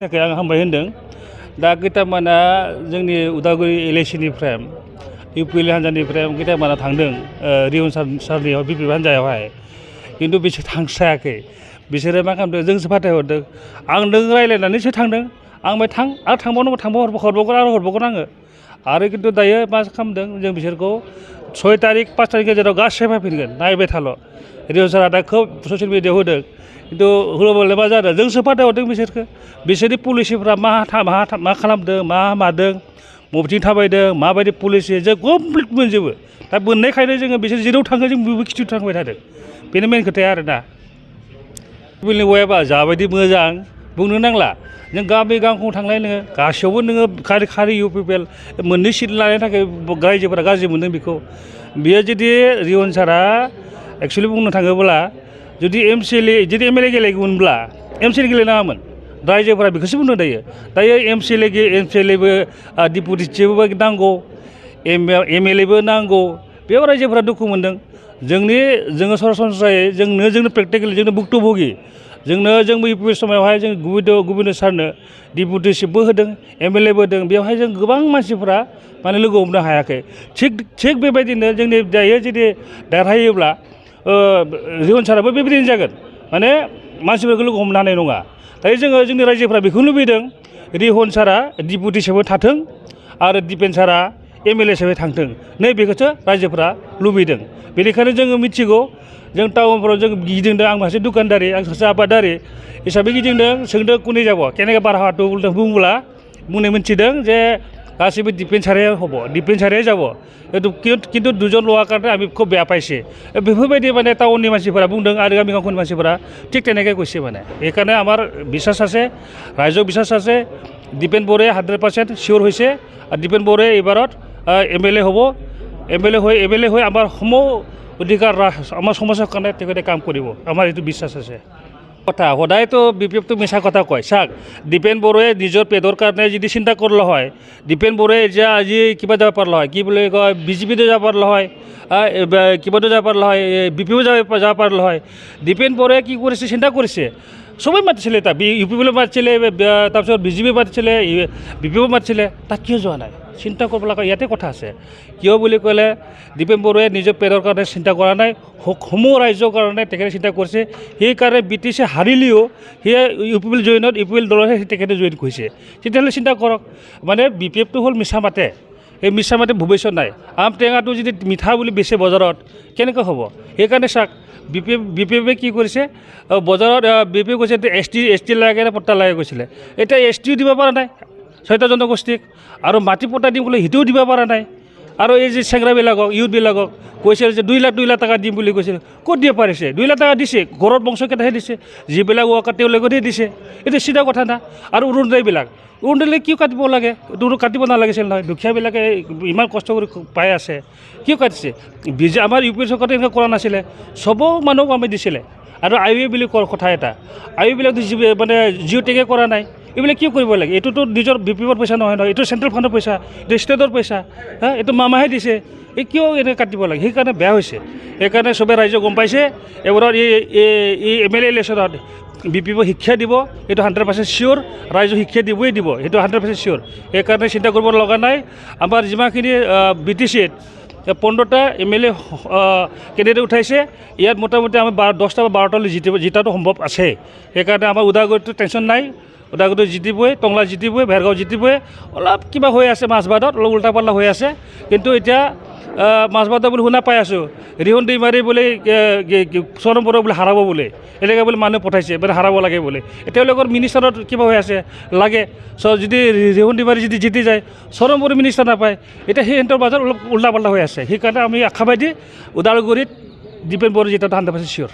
आं हामबाय होनदों दा खैथामाना जोंनि उदालगुरि इलेक्शननिफ्राय इउपिएल हान्जानिफ्राय खैथामाना थांदों रिहन सारनियाव बिपिएफ हान्जायावहाय खिन्थु बिसोर थांस्रायाखै बिसोरो मा खालामदों जोंसो फाथायहरदों आं नों रायज्लायनानैसो थांदों आं थां आरो हरबावगोन आङो आरो खिन्थु दायो मा खालामदों जों बिसोरखौ 6 तारिख 5 तारिख गेजेराव गासैबो फैफिनगोन नायबाय थाल' रिहन सारा दा खोब ससियेल मिडियायाव होदों खिन्थु होबालाय मा जादों जोंसो फाथायहरदों बिसोरनि पुलिसिफ्रा मा खालामदों मा मादों बबेथिं थाबायदों माबायदि पुलिसि जों कमप्लिट मोनजोबो दा मोननायखायनो जोङो बिसोर जेराव थाङो जों बेबो खिथु थांबाय थादों बेनो मेन खोथाया आरोना बिल्डिं वायाबा जाबायदि मोजां बुंनो नांला नों गामि गांखं थांलाय नोङो गासैयावबो नोङो खारि इउपिपिएल मोननै सिट लानायनि थाखाय रायजोफोरा गाज्रि मोनदों बेखौ बियो जुदि रिहन सारा एक्सुवेलि बुंनो थाङोब्ला जुदि एमएलए गेलेगौमोनब्ला एमसिएल गेलेनाङामोन रायजोफोरा बेखौसो बुंदों दायो एमसिएलएबो डिपुटि चिफबो नांगौ एमएलएबो नांगौ बेयाव रायजोफोरा दुखु मोनदों जोङो सरासनस्रायै जोंनो प्रेक्टिकेलि जोंनो भुक्तभोगि जोंबो इउपिएल समावहाय जों गुबुन सारनो डिपुटि चिफबो होदों एमएलएबो होदों बेवहाय जों गोबां मानसिफोरा माने लोगो हमनो हायाखै थिग बेबायदिनो जोंनि दायो जुदि देरहायोब्ला रिहन साराबो बेबायदिनो जागोन माने मानसिफोरखौ लोगो हमनो हानाय नङा दायो जोङो जोंनि रायजोफ्रा बेखौ लुबैदों रिहन सारा डिपुटि हिसाबै थाथों आरो दिपेन सारा एमएलए हिसाबै थांथों बेखौसो रायजोफ्रा लुबैदों बेनिखायनो जोङो मिथिगौ जों टाउनफोराव जों गिदिंदों आं सासे दुकानदारि आं सासे आबादारि हिसाबै गिदिंदों सोंदों कुनि যাব केनेके बारहावाखौ बुंब्ला बुंनाय मिथिदों जे गासैबो डिफेन्सारिया हब डिफेन्सारिया যাব কিন্তু দুজন লোৱাৰ কাৰণে আমি খুব বেয়া পাইছে बेफोरबायदि মানে টাউननि मानसिफोरा बुंदों आरो गामि गांखंनि मानसिफोरा ঠিক তেনেকৈ কৈছে মানে সেইকাৰণে আমাৰ বিশ্বাস আছে ৰাইজৰ বিশ্বাস আছে দীপেন বড়াই 100% চিয়ৰ হৈছে আৰু দীপেন বড়াই এইবাৰত এমএলএ হ'ব এমএলএ হৈ আমাৰ অধিকাৰ আমাৰ সমাজৰ কাৰণে তেখেতে কাম কৰিব আমাৰ এইটো বিশ্বাস আছে কথা সদায়তো বিপিএফটো মিছা কথা কয় চাওক দীপেন বড়াই নিজৰ পেটৰ কাৰণে যদি চিন্তা কৰিলে হয় দীপেন বড়াই এতিয়া আজি কিবা যাব পাৰিলে হয় কি বুলি কয় বিজেপিতো যাব পাৰিলে হয় কিবাতো যাব পাৰিলে হয় বিপিও যাব পাৰিলে হয় দীপেন বড়াই কি কৰিছে চিন্তা কৰিছে সবেই মাতিছিলে তাক ইউপিপিএলো মাতিছিলে তাৰপিছত বিজেপি মাতিছিলে বিপিও মাতিছিলে তাক কিয় যোৱা নাই চিন্তা কৰিব লগা ইয়াতে কথা আছে কিয় বুলি ক'লে দীপেন বড়াই নিজৰ পেটৰ কাৰণে চিন্তা কৰা নাই সমূহ ৰাইজৰ কাৰণে তেখেতে চিন্তা কৰিছে সেইকাৰণে বিটিছে হাৰিলেও সেয়া ইউপিপিএল দলৰহে তেখেতে জইন কৰিছে তেতিয়াহ'লে চিন্তা কৰক মানে বিপিএফটো হ'ল মিছা মাতে এই মিছা মাতে ভৱিষ্যত নাই আম টেঙাটো যদি মিঠা বুলি বেচে বজাৰত কেনেকৈ হ'ব সেইকাৰণে চাওক বিপিএফে কি কৰিছে বজাৰত বিপিএফ কৈছে এছ টি লাগে পট্টা লাগে কৈছিলে এতিয়া এছ টিও দিব পৰা নাই 6টা জনগোষ্ঠীক আৰু মাটি পট্টা দিম বুলি সেইটোও দিব পৰা নাই আৰু এই যে চেংৰাবিলাকক ইউথবিলাকক কৈছিল যে 2 লাখ টকা দিম বুলি কৈছিল ক'ত দিব পাৰিছে 2 লাখ টকা দিছে ঘৰত বংশকেইটাহে দিছে যিবিলাক ৱাকাৰ তেওঁলোকতহে দিছে এইটো চিধা কথা না আৰু অৰুণোদয়বিলাক কিয় কাটিব লাগে কাটিব নালাগিছিল নহয় দুখীয়াবিলাকে ইমান কষ্ট কৰি পাই আছে কিয় কাটিছে আমাৰ ইউপিএল চৰকাৰে এনেকৈ কৰা নাছিলে চব মানুহক আমি দিছিলে আৰু আইএ বুলি কথা এটা আইএবিলাক মানে জিঅ' টেগে কৰা নাই এইবিলাক কিয় কৰিব লাগে এইটোতো নিজৰ বিপিএফৰ পইচা নহয় এইটো চেণ্ট্ৰেল ফাণ্ডৰ পইচা এইটো ষ্টেটৰ পইচা এইটো মামাহে দিছে এই কিয় এনেকৈ কাটিব লাগে সেইকাৰণে বেয়া হৈছে সেইকাৰণে চবে ৰাইজে গম পাইছে এইবাৰত এই এমএলএ ইলেকশ্যনত বিপিএফ শিক্ষা দিব এইটো 100% চিয়'ৰ ৰাইজক শিক্ষা দিবই দিব সেইটো 100% চিয়'ৰ সেইকাৰণে চিন্তা কৰিব লগা নাই আমাৰ যিমানখিনি বিটিচিত 15টা এমএলএ কেণ্ডিডেট উঠাইছে ইয়াত মোটামুটি আমি 10টা বা 12টালৈ জিতাটো সম্ভৱ আছে সেইকাৰণে আমাৰ ওদালগুৰিতো টেনশ্যন নাই ওদালগুৰিটো জিতিবই টংলা জিতিবই ভেৰগাঁও জিতিবই অলপ কিবা হৈ আছে মাজবাটত অলপ উল্টা পাল্টা হৈ আছে কিন্তু এতিয়া মাজবাটত বুলি শুনা পাই আছোঁ ৰিহন দৈমাৰী বোলে চৰম বড়াই বোলে হাৰাব বোলে এনেকৈ বোলে মানুহ পঠাইছে মানে হাৰাব লাগে বোলে তেওঁলোকৰ মিনিষ্টাৰত কিবা হৈ আছে লাগে যদি ৰিহন দৈমাৰী যদি জিতি যায় চৰম বড়াই মিনিষ্টাৰ নাপায় এতিয়া সেই সিহঁতৰ মাজত অলপ উল্টা পাল্টা হৈ আছে সেইকাৰণে আমি আশাবাদী ওদালগুৰিত দীপেন বড়াই জিতাটো 100% চিয়'ৰ